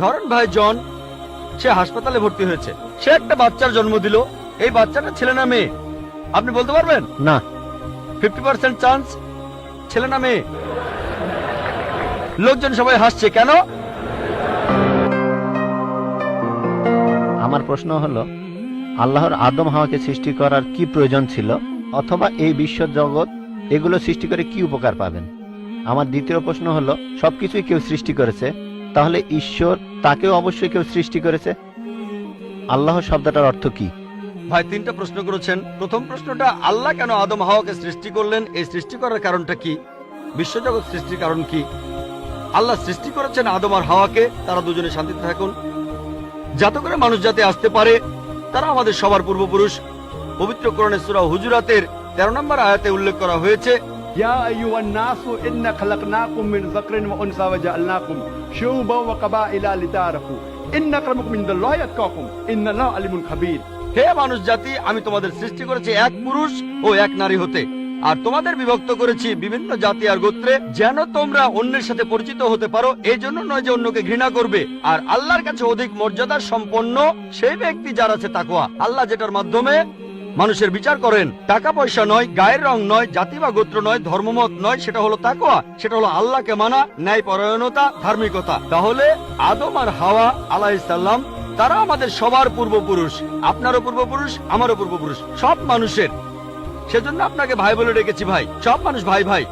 ধরেন ভাই জন, সে হাসপাতালে ভর্তি হয়েছে, সে একটা বাচ্চার জন্ম দিল। এই বাচ্চাটা ছেলে না মেয়ে? আপনি বলতে পারবেন? না। 50% চান্স ছেলে না মেয়ে? লোকজন সবাই হাসছে কেন? আমার প্রশ্ন হলো, আল্লাহর আদম হাওয়াকে সৃষ্টি করার কি প্রয়োজন ছিল, অথবা এই বিশ্ব জগৎ এগুলো সৃষ্টি করে কি উপকার পাবেন? আমার দ্বিতীয় প্রশ্ন হলো, সবকিছুই কেউ সৃষ্টি করেছে, তাহলে ঈশ্বর তাকেও অবশ্যই কেউ সৃষ্টি করেছে। আল্লাহ শব্দটার অর্থ কি? ভাই তিনটা প্রশ্ন করেছেন। প্রথম প্রশ্নটা, আল্লাহ কেন আদম হাওয়াকে সৃষ্টি করলেন, এই সৃষ্টি করার কারণটা কি? বিশ্বজগৎ সৃষ্টির কারণ কি? আল্লাহ সৃষ্টি করেছেন আদম আর হাওয়াকে, তারা দুজনে শান্তিতে থাকুন, যাতে করে মানুষ যাতে আসতে পারে। তারা আমাদের সবার পূর্বপুরুষ। পবিত্র কোরআনে সূরা হুজুরাতের 13 নম্বর আয়াতে উল্লেখ করা হয়েছে, ইয়া আইয়ুহান নাসু ইন্না খালাকনাকুম মিন যাকরিন ওয়া উনসা ওয়া জাআলনাকুম শুউবান ওয়া কাবাইলা লিতাআরাফু ইন্না আক্রামাকুম ইনদাল্লাহি আতকাকুম ইন্নাল্লাহা আলিমুন খাবীর। হে মানুষ জাতি, আমি তোমাদের সৃষ্টি করেছি এক পুরুষ ও এক নারী হতে, আর তোমাদের বিভক্ত করেছি বিভিন্ন জাতি আর গোত্রে, যেন তোমরা অন্যের সাথে পরিচিত হতে পারো। এই জন্য নয় যে অন্যকে ঘৃণা করবে। আর আল্লাহর কাছে অধিক মর্যাদা সম্পন্ন সেই ব্যক্তি যার আছে তাকওয়া। আল্লাহ যেটার মাধ্যমে মানুষের বিচার করেন, টাকা পয়সা নয়, গায়ের রং নয়, জাতি বা গোত্র নয়, ধর্মমত নয়, সেটা হলো তাকওয়া। সেটা হলো আল্লাহকে মানা, ন্যায় পরায়ণতা, ধার্মিকতা। তাহলে আদম আর হাওয়া আলাইহিস সালাম, তারা আমাদের সবার পূর্বপুরুষ। আপনারও পূর্বপুরুষ, আমারও পূর্বপুরুষ, সব মানুষের। সেজন্য আপনাকে ভাই বলে ডেকেছি। ভাই, সব মানুষ ভাই ভাই।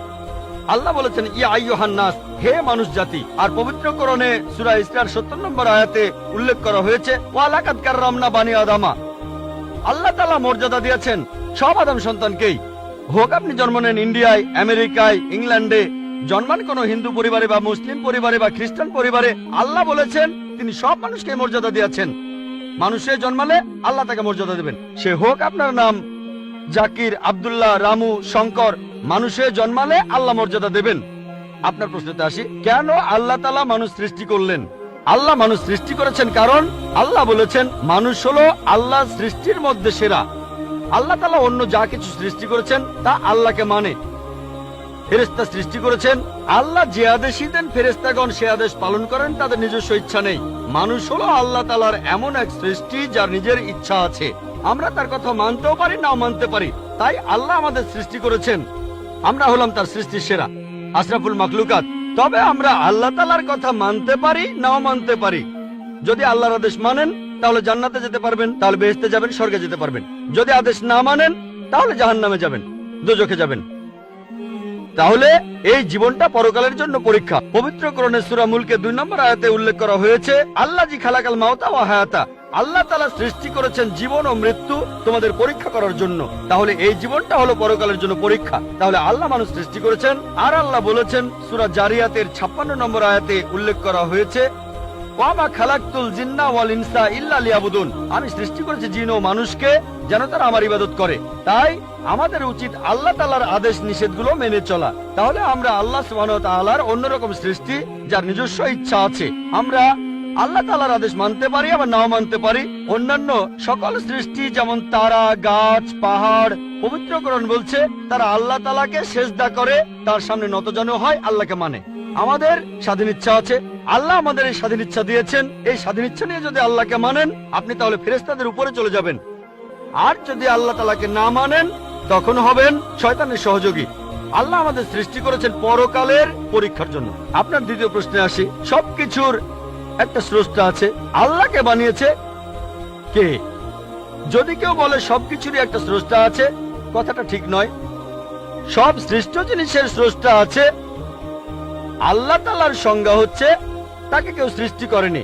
আল্লাহ বলেছেন ইয়া আইয়ুহান নাস, হে মানুষ জাতি। আর পবিত্র কোরআনে সূরা ইসরার 70 নম্বর আয়াতে উল্লেখ করা হয়েছে, ওয়া লাকাদ কাররামনা বানি আদামা। আল্লাহ তাআলা মর্যাদা দিয়েছেন সব আদম সন্তানকেই। হোক আপনি জন্ম নেন ইন্ডিয়ায়, আমেরিকায়, ইংল্যান্ডে, জন্মান কোন হিন্দু পরিবারে বা মুসলিম পরিবারে বা খ্রিস্টান পরিবারে, আল্লাহ বলেছেন তিনি সব মানুষকে মর্যাদা দিয়েছেন। মানুষে জন্মালে আল্লাহ তাকে মর্যাদা দেবেন। সে হোক আপনার নাম জাকির, আব্দুল্লাহ, রামু, শঙ্কর, মানুষে জন্মালে আল্লাহ মর্যাদা দেবেন। আপনার প্রশ্নতে আসি, কেন আল্লাহ তাআলা মানুষ সৃষ্টি করলেন? আল্লাহ মানুষ সৃষ্টি করেছেন কারণ আল্লাহ বলেছেন মানুষ হলো আল্লাহ সৃষ্টির মধ্যে সেরা। আল্লাহ তাআলা অন্য যা কিছু সৃষ্টি করেছেন তা আল্লাহকে মানে। ফেরেশতা সৃষ্টি করেছেন, আল্লাহ যে আদেশই দেন ফেরেশতাগণ সে আদেশ পালন করেন, তাদের নিজস্ব ইচ্ছা নেই। মানুষ হলো আল্লাহ তাআলার এমন এক সৃষ্টি যার নিজের ইচ্ছা আছে। আমরা তার কথা মানতেও পারি, নাও মানতে পারি। তাই আল্লাহ আমাদের সৃষ্টি করেছেন, আমরা হলাম তার সৃষ্টির সেরা, আশরাফুল মাখলুকাত। তবে আমরা আল্লাহ তাআলার কথা মানতে পারি, নাও মানতে পারি। যদি আল্লাহর আদেশ মানেন তাহলে জান্নাতে যেতে পারবেন, তাহলে বেহেশতে যাবেন, স্বর্গে যেতে পারবেন। যদি আদেশ না মানেন তাহলে জাহান্নামে যাবেন, দোজখে যাবেন। তাহলে এই জীবনটা পরকালের জন্য পরীক্ষা। পবিত্র কোরআনে সূরা মুলকে 2 নম্বর আয়াতে উল্লেখ করা হয়েছে, আল্লাযী খালাকাল মাউতা ওয়া হায়াতা। আল্লাহ তাআলা সৃষ্টি করেছেন জীবন ও মৃত্যু তোমাদের পরীক্ষা করার জন্য। তাহলে এই জীবনটা হলো পরকালের জন্য পরীক্ষা। তাহলে আল্লাহ মানুষ সৃষ্টি করেছেন। আর আল্লাহ বলেছেন সূরা জারিয়াতের 56 নম্বর আয়াতে উল্লেখ করা হয়েছে, ওয়ামা খালাকতুল জিন্না ওয়াল ইনসা ইল্লা লিয়াবুদুন। আমি সৃষ্টি করেছি জিন ও মানুষকে যেন তারা আমার ইবাদত করে। তাই আমাদের উচিত আল্লাহ তাআলার আদেশ নিষেধগুলো মেনে চলা। তাহলে আমরা আল্লাহ সুবহানাহু ওয়া তাআলার অন্যরকম সৃষ্টি যার নিজস্ব ইচ্ছা আছে। আমরা আল্লাহ তাআলার আদেশ মানতে পারি, আবার নাও মানতে পারি। অন্যান্য সকল সৃষ্টি যেমন তারা, গাছ, পাহাড়, পবিত্র কোরআন বলছে তারা আল্লাহ তাআলাকে সিজদা করে, তার সামনে নতজানু হয়, আল্লাহকে মানে। আমাদের স্বাধীন ইচ্ছা আছে, আল্লাহ আমাদের এই স্বাধীন ইচ্ছা দিয়েছেন। এই স্বাধীন ইচ্ছা নিয়ে যদি আল্লাহকে মানেন, আপনি তাহলে ফেরেশতাদের উপরে চলে যাবেন। আর যদি আল্লাহ তাআলাকে না মানেন, তখন হবেন শয়তানের সহযোগী। আল্লাহ আমাদের সৃষ্টি করেছেন পরকালের পরীক্ষার জন্য। আপনার দ্বিতীয় প্রশ্নে আসি, সবকিছুর একটা স্রষ্টা আছে, আল্লাহকে বানিয়েছে কে? যদি কেউ বলে সবকিছুরই একটা স্রষ্টা আছে, কথাটা ঠিক নয়। সব সৃষ্ট জিনিসের স্রষ্টা আছে। আল্লাহ তাআলার সংজ্ঞা হচ্ছে তাকে কেউ সৃষ্টি করেনি।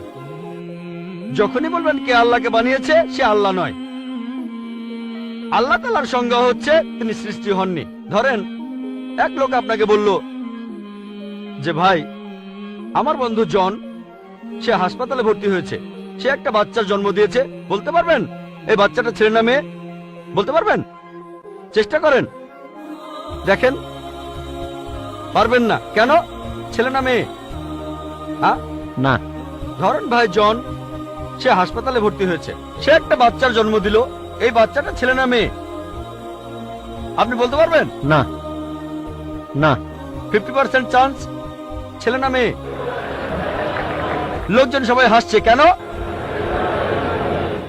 যখনই বলবেন কে আল্লাহকে বানিয়েছে, সে আল্লাহ নয়। আল্লাহ তাআলার সংজ্ঞা হচ্ছে তিনি সৃষ্টি হননি। ধরেন এক লোক আপনাকে বলল যে ভাই, আমার বন্ধু জন, সে হাসপাতালে ভর্তি হয়েছে, সে একটা বাচ্চার জন্ম দিয়েছে। বলতে পারবেন এই বাচ্চাটা ছেলে না মেয়ে? বলতে পারবেন? চেষ্টা করেন, দেখেন। পারবেন না কেন? ছেলে না মেয়ে? হ্যাঁ না। ধরেন ভাই জন, সে হাসপাতালে ভর্তি হয়েছে, সে একটা বাচ্চার জন্ম দিল। এই বাচ্চাটা ছেলে না মেয়ে? আপনি বলতে পারবেন? না। না। 50% চান্স ছেলে না মেয়ে? লোকজন সবাই হাসছে কেন?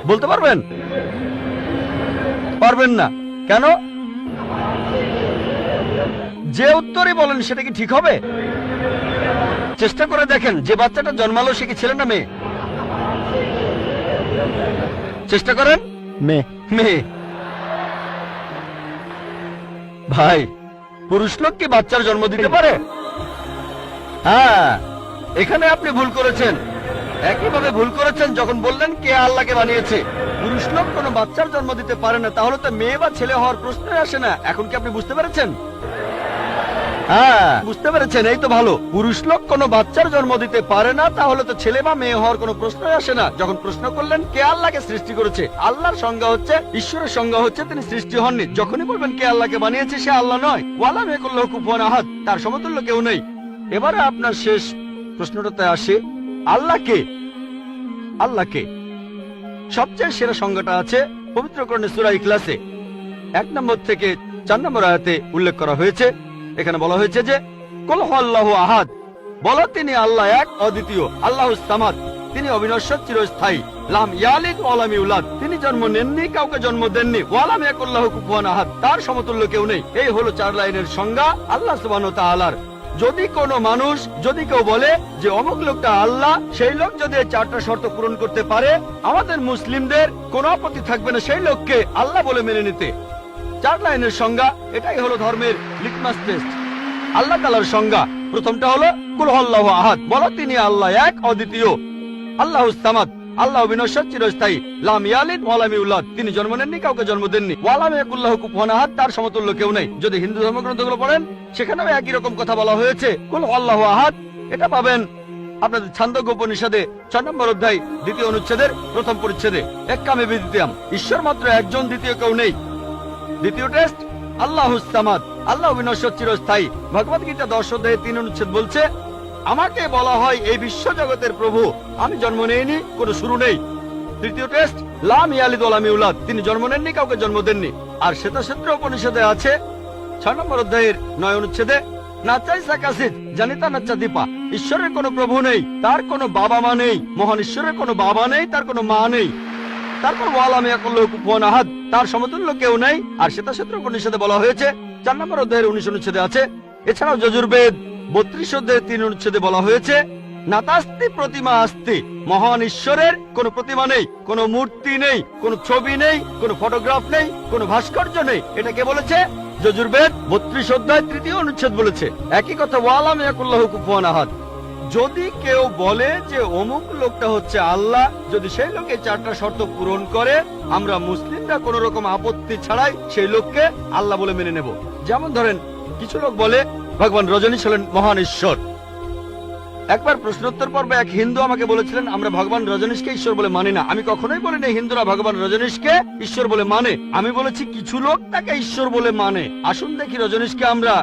বলতে পারবেন? পারবেন না কেন? যে উত্তরই বলেন সেটা কি ঠিক হবে? চেষ্টা করে দেখেন, যে বাচ্চাটা জন্মালো সে কি ছেলে না মেয়ে? চেষ্টা করেন। মেয়ে। মেয়ে। ভাই, পুরুষ লোক কি বাচ্চার জন্ম দিতে পারে? হ্যাঁ, এখানে আপনি ভুল করেছেন। একইভাবে ভুল করেছেন যখন বললেন কে আল্লাহকে বানিয়েছে। পুরুষ লোক কোনো বাচ্চার জন্ম দিতে পারে না, তাহলে তো মেয়ে বা ছেলে হওয়ার প্রশ্নই আসে না। এখন কি আপনি বুঝতে পেরেছেন? হ্যাঁ, বুঝতে পেরেছেন, এই তো ভালো। পুরুষ লোক কোনো বাচ্চার জন্ম দিতে পারে না, তাহলে তো ছেলে বা মেয়ে হওয়ার কোনো প্রশ্নই আসে না। যখন প্রশ্ন করলেন কে আল্লাহকে সৃষ্টি করেছে, আল্লাহর সংজ্ঞা হচ্ছে, ঈশ্বরের সংজ্ঞা হচ্ছে তিনি সৃষ্টি হননি। যখনই বলবেন কে আল্লাহকে বানিয়েছে, সে আল্লাহ নয়। ওয়ালাম ইয়াকুল্লাহু কুফুয়ান আহাদ, তার সমতুল্য কেউ নেই। এবারে আপনার শেষ প্রশ্নটাতে আসে, আল্লাহ কে? আল্লাহ কে? সবচেয়ে সেরা সংজ্ঞাটা আছে পবিত্র কোরআনে সূরা ইখলাসে 1 নম্বর থেকে 4 নম্বর আয়াতে উল্লেখ করা হয়েছে। এখানে বলা হয়েছে যে কুল হুয়াল্লাহু আহাদ, বলো তিনি আল্লাহ এক, অদ্বিতীয়। আল্লাহুস সামাদ, তিনি অবিনশ্বর, চিরস্থায়ী। লাম ইয়ালিদ ওয়া লাম ইউলাদ, তিনি জন্ম নেননি, কাউকে জন্ম দেননি। ওয়া লাম ইয়াকুল্লাহু কুফুয়ান আহাদ, তার সমতুল্য কেউ নেই। এই হলো 4 লাইনের সংজ্ঞা আল্লাহ সুবহানাহু ওয়া তাআলার। যদি কোনো মানুষ, যদি কেউ বলে যে অমুক লোকটা আল্লাহ, সেই লোক যদি এই 4টা শর্ত পূরণ করতে পারে, আমাদের মুসলিমদের কোনো আপত্তি থাকবে না সেই লোককে আল্লাহ বলে মেনে নিতে। 4 লাইনের সংজ্ঞা, এটাই হলো ধর্মের লিটমাস টেস্ট। আল্লাহ তাআলার সংজ্ঞা প্রথমটা হলো কুল হুয়াল্লাহু আহাদ, বলো তিনি আল্লাহ এক, অদ্বিতীয়। আল্লাহুস সামাদ, আল্লাহ বিনশ্বর, চিরস্থায়ী। লাম ইয়ালিদ ওয়া লাম ইউলাদ, তিনি জন্ম নেননি, কাউকে জন্ম দেননি। ওয়া লাম ইয়াকুল্লাহু কুফুয়ান আহাদ, তার সমতুল্য কেউ নেই। যদি হিন্দু ধর্মগ্রন্থগুলো পড়েন, সেখানেও একই রকম কথা বলা হয়েছে, কুল হুয়াল্লাহু আহাদ। এটা পাবেন আপনাদের ছান্দোগ্য উপনিষদে 6 নম্বর অধ্যায় 2য় অনুচ্ছেদের 1ম পরিচ্ছেদে। এক্কামে বিদ্বিতীয়াম, ঈশ্বর মাত্র একজন, দ্বিতীয় কেউ নেই। দ্বিতীয় টেস্ট আল্লাহুস সামাদ, আল্লাহ বিনশ্বর, চিরস্থায়ী। ভগবত গীতা 10 অধ্যায়ে 3 অনুচ্ছেদ বলছে, আমাকে বলা হয় এই বিশ্ব জগতের প্রভু, আমি জন্ম নেইনি, কোনো শুরু নেই। তৃতীয় টেস্ট লাম ইয়ালিদ ওয়া লাম ইউলাদ, তিনি জন্ম নেননি, কাউকে জন্ম দেননি। আর শ্বেতাক্ষেত্র উপনিষদে আছে 6 নম্বর অধ্যায়ের 9 অনুচ্ছেদে, নাচাই সাকাসিদ জানিতা নাচা দীপা, ঈশ্বরের কোনো প্রভু নেই, তার কোনো বাবা মা নেই। মহান ঈশ্বরের কোনো বাবা নেই, তার কোনো মা নেই। তারপর ওয়া লাম ইয়াকুল্লাহু কুফুয়ান আহাদ, তার সমতুল্য কেউ নেই। আর শ্বেতাক্ষেত্র উপনিষদে বলা হয়েছে 4 নম্বর অধ্যায়ের 19 অনুচ্ছেদে আছে। এছাড়াও যজুর্বেদ 32 অধ্যায়ের 3 অনুচ্ছেদে বলা হয়েছে, নাতাস্তি প্রতিমা আস্তি, মহান ঈশ্বরের কোনো প্রতিমা নেই, কোনো মূর্তি নেই, কোনো ছবি নেই, কোনো ফটোগ্রাফ নেই, কোনো ভাস্কর্য নেই। এটা কে বলেছে? যজুর্বেদ 32 অধ্যায় 3য় অনুচ্ছেদ বলেছে। একই কথা ওয়া লাম ইয়াকুল্লাহু কুফুয়ান আহাদ। যদি কেউ বলে যে অমুক লোকটা হচ্ছে আল্লাহ, যদি সেই লোকে 4টা শর্ত পূরণ করে, আমরা মুসলিমরা কোন রকম আপত্তি ছাড়াই সেই লোককে আল্লাহ বলে মেনে নেব। যেমন ধরেন, কিছু লোক বলে ভগবান রজনীশ হলেন মহান ঈশ্বর। একবার প্রশ্নোত্তর পর্বে এক হিন্দু আমাকে বলেছিলেন, আমরা ভগবান রজনীশকে ঈশ্বর বলে মানি না। আমি কখনোই বলিনি হিন্দুরা ভগবান রজনীশকে ঈশ্বর বলে মানে। আমি বলেছি কিছু লোক তাকে ঈশ্বর বলে মানে। আসুন দেখি রজনীশকে আমরা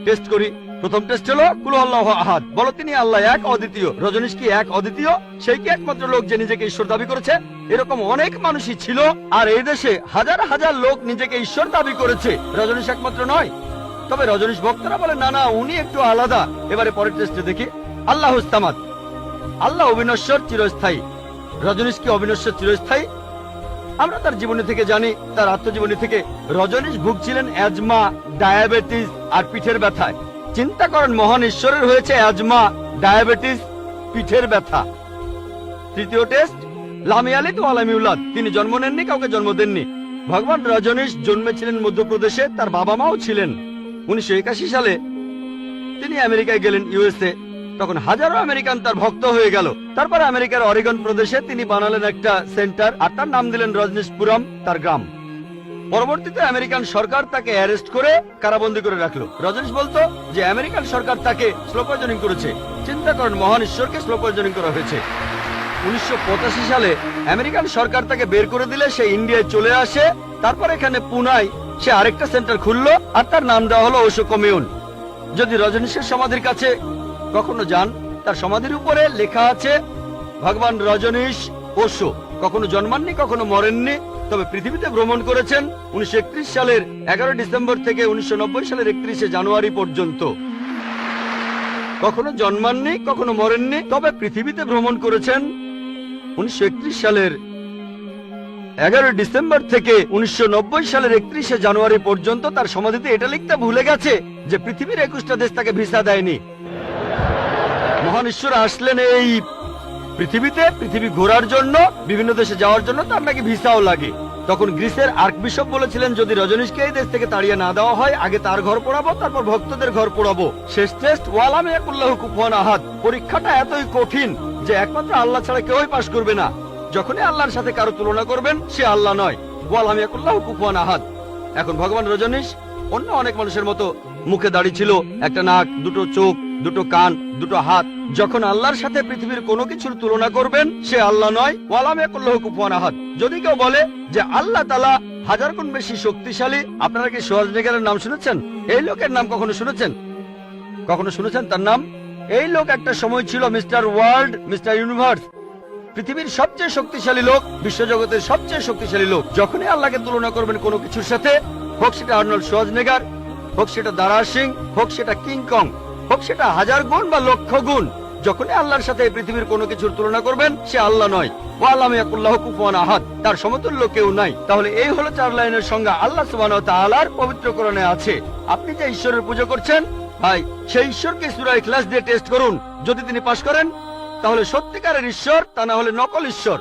টেস্ট করি। প্রথম টেস্ট হলো কুল হুয়াল্লাহু আহাদ, বলো তিনি আল্লাহ এক, অদ্বিতীয়। রজনীশ কি এক, অদ্বিতীয়? সেই কি একমাত্র লোক যে নিজেকে ঈশ্বর দাবি করেছে? এরকম অনেক মানুষই ছিল, আর এই দেশে হাজার হাজার লোক নিজেকে ঈশ্বর দাবি করেছে। রজনীশ একমাত্র নয়। তবে রজনীশ ভক্তরা বলে না না, উনি একটু আলাদা। এবারে পরের টেস্টে দেখি। আল্লাহুস সামাদ, আল্লাহ অবিনশ্বর, চিরস্থায়ী। রজনীশ কি অবিনশ্বর, চিরস্থায়ী? আমরা তার জীবনী থেকে জানি, তার আত্মজীবনী থেকে, রজনীশ ভুগছিলেন অ্যাজমা, ডায়াবেটিস আর পিঠের ব্যথায়। চিন্তা করেন, মহান ঈশ্বরের হয়েছে অ্যাজমা, ডায়াবেটিস, পিঠের ব্যথা। তৃতীয় টেস্ট লাম ইয়ালিদ ওয়া লাম ইউলাদ, তিনি জন্ম নেননি, কাউকে জন্ম দেননি। ভগবান রজনীশ জন্মেছিলেন মধ্যপ্রদেশে, তার বাবা মাও ছিলেন। 1981 সালে তিনি আমেরিকায় গেলেন, ইউএসএ। তখন হাজারো আমেরিকান তার ভক্ত হয়ে গেল। তারপর আমেরিকার অরিগন প্রদেশে তিনি বানালেন একটা সেন্টার, আর তার নাম দিলেন রজনীশপুরম, তার গ্রাম। পরবর্তীতে আমেরিকান সরকার তাকে অ্যারেস্ট করে কারাবন্দী করে রাখলো। রজনীশ বলতো যে আমেরিকান সরকার তাকে স্লো পয়জনিং করেছে। চিন্তা করেন, মহান ঈশ্বরকে স্লো পয়জনিং করা হয়েছে। 1985 সালে আমেরিকান সরকার তাকে বের করে দিলে সে ইন্ডিয়ায় চলে আসে। তারপর এখানে পুনায় সে আরেকটা সেন্টার খুললো, আর তার নাম দেওয়া হলো ওশো কমিউন। যদি রজনীশের সমাধির কাছে কখনো যান, তার সমাধির উপরে লেখা আছে ভগবান রজনীশ ওশো কখনো জন্মাননি, কখনো মরেননি, তবে পৃথিবীতে ভ্রমণ করেছেন 1931 সালের 11 ডিসেম্বর থেকে 1990 সালের 31শে জানুয়ারি পর্যন্ত। কখনো জন্মাননি, কখনো মরেননি, তবে পৃথিবীতে ভ্রমণ করেছেন 1931 সালের 11 ডিসেম্বর থেকে 1990 সালের 31শে জানুয়ারি পর্যন্ত তার সমাধিতে এটা লিখতে ভুলে গেছে যে পৃথিবীর 21টা দেশ তাকে ভিসা দেয়নি। মহান ঈশ্বর আসলেন এই পৃথিবীতে পৃথিবী ঘোরার জন্য, বিভিন্ন দেশে যাওয়ার জন্য তার নাকি ভিসাও লাগে। তখন গ্রিসের আর্কবিশপ বলেছিলেন, যদি রজনীশকে এই দেশ থেকে তাড়িয়ে না দেওয়া হয়, আগে তার ঘর পোড়াবো, তারপর ভক্তদের ঘর পোড়াবো। শেষ টেস্ট ওয়ালাম ইয়াকুল্লাহু কুফুয়ান আহাদ। পরীক্ষাটা এতই কঠিন যে একমাত্র আল্লাহ ছাড়া কেউই পাশ করবে না। যখনই আল্লাহর সাথে কারো তুলনা করবেন, সে আল্লাহ নয়। ওয়ালাম ইয়াকুল্লাহু কুফুয়ান আহাদ। এখন ভগবান রজনীশ অন্য অনেক মানুষের মতো মুখে দাড়ি ছিল, একটা নাক, দুটো চোখ, দুটো কান, দুটো হাত। যখন আল্লাহর সাথে পৃথিবীর কোনো কিছুর তুলনা করবেন, সে আল্লাহ নয়। ওয়ালাম ইয়াকুল্লাহু কুফুয়ান আহাদ। যদি কেউ বলে যে আল্লাহ তাআলা 1000 গুণ বেশি শক্তিশালী, আপনারা কি শোয়াজনেগারের নাম শুনেছেন? এই লোকের নাম কখনো শুনেছেন? কখনো শুনেছেন তার নাম? এই লোক একটা সময় ছিল মিস্টার ওয়ার্ল্ড, মিস্টার ইউনিভার্স, পৃথিবীর সবচেয়ে শক্তিশালী লোক, বিশ্বজগতের সবচেয়ে শক্তিশালী লোক। যখনই আল্লাহকে তুলনা করবেন কোনো কিছুর সাথে, হোক সেটা আর্নল্ড শোয়াজনেগার, হোক সেটা দারা সিং, হোক সেটা কিং কং, হোক সেটা 1000 গুণ বা লক্ষ গুণ, যখনই আল্লাহর সাথে পৃথিবীর কোনো কিছুর তুলনা করবেন, সে আল্লাহ নয়। ওয়ালাম ইয়াকুল্লাহু কুফুয়ান আহাদ। তার সমতুল্য কেউ নাই। তাহলে এই হলো 4 লাইনের সংজ্ঞা আল্লাহ সুবহানাহু ওয়া তাআলার পবিত্র কোরআনে আছে। আপনি যে ঈশ্বরের পূজা করছেন, ভাই, সেই ঈশ্বরকে সূরা ইখলাস দিয়ে টেস্ট করুন। যদি তিনি পাশ করেন, তাহলে সত্যিকারের ঈশ্বর, তা না হলে নকল ঈশ্বর।